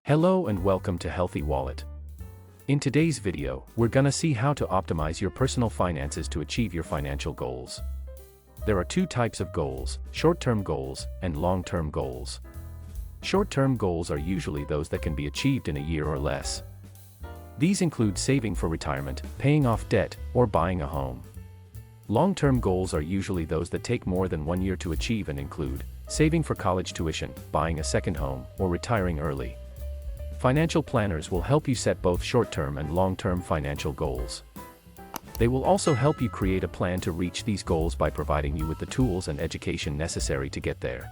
Hello and welcome to Healthy Wallet. In today's video, we're gonna see how to optimize your personal finances to achieve your financial goals. There are two types of goals: short-term goals and long-term goals. Short-term goals are usually those that can be achieved in a year or less. These include saving for retirement, paying off debt, or buying a home. Long-term goals are usually those that take more than 1 year to achieve and include saving for college tuition, buying a second home, or retiring early. Financial planners will help you set both short-term and long-term financial goals. They will also help you create a plan to reach these goals by providing you with the tools and education necessary to get there.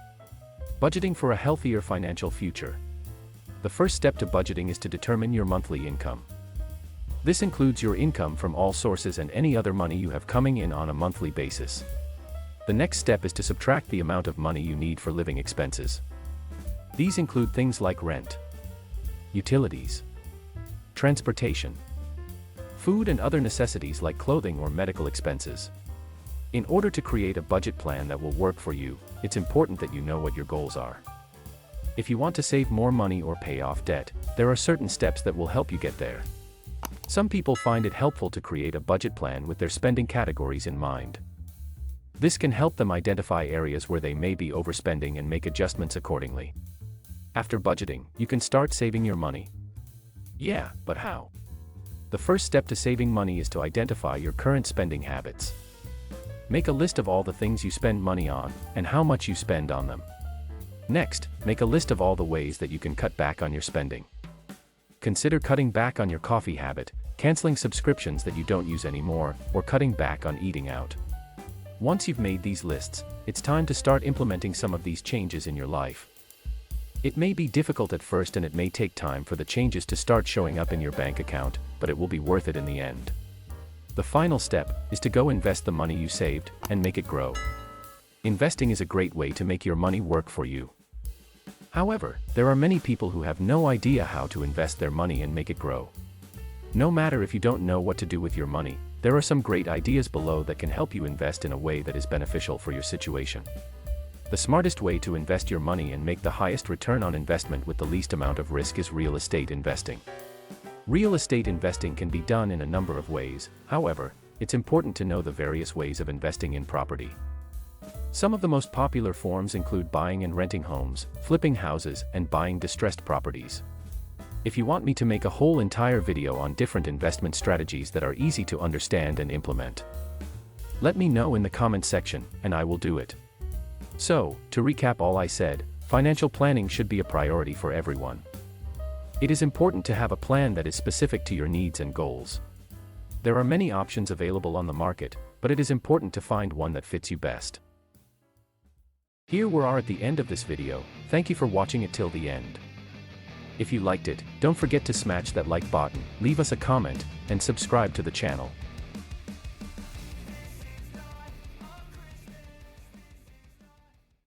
Budgeting for a healthier financial future. The first step to budgeting is to determine your monthly income. This includes your income from all sources and any other money you have coming in on a monthly basis. The next step is to subtract the amount of money you need for living expenses. These include things like rent, utilities, transportation, food, and other necessities like clothing or medical expenses. In order to create a budget plan that will work for you, it's important that you know what your goals are. If you want to save more money or pay off debt, there are certain steps that will help you get there. Some people find it helpful to create a budget plan with their spending categories in mind. This can help them identify areas where they may be overspending and make adjustments accordingly. After budgeting, you can start saving your money. Yeah, but how? The first step to saving money is to identify your current spending habits. Make a list of all the things you spend money on, and how much you spend on them. Next, make a list of all the ways that you can cut back on your spending. Consider cutting back on your coffee habit, canceling subscriptions that you don't use anymore, or cutting back on eating out. Once you've made these lists, it's time to start implementing some of these changes in your life. It may be difficult at first and it may take time for the changes to start showing up in your bank account, but it will be worth it in the end. The final step is to go invest the money you saved and make it grow. Investing is a great way to make your money work for you. However, there are many people who have no idea how to invest their money and make it grow. No matter if you don't know what to do with your money, there are some great ideas below that can help you invest in a way that is beneficial for your situation. The smartest way to invest your money and make the highest return on investment with the least amount of risk is real estate investing. Real estate investing can be done in a number of ways. However, it's important to know the various ways of investing in property. Some of the most popular forms include buying and renting homes, flipping houses, and buying distressed properties. If you want me to make a whole entire video on different investment strategies that are easy to understand and implement, let me know in the comment section, and I will do it. So, to recap all I said, financial planning should be a priority for everyone. It is important to have a plan that is specific to your needs and goals. There are many options available on the market, but it is important to find one that fits you best. Here we are at the end of this video. Thank you for watching it till the end. If you liked it, don't forget to smash that like button, leave us a comment, and subscribe to the channel.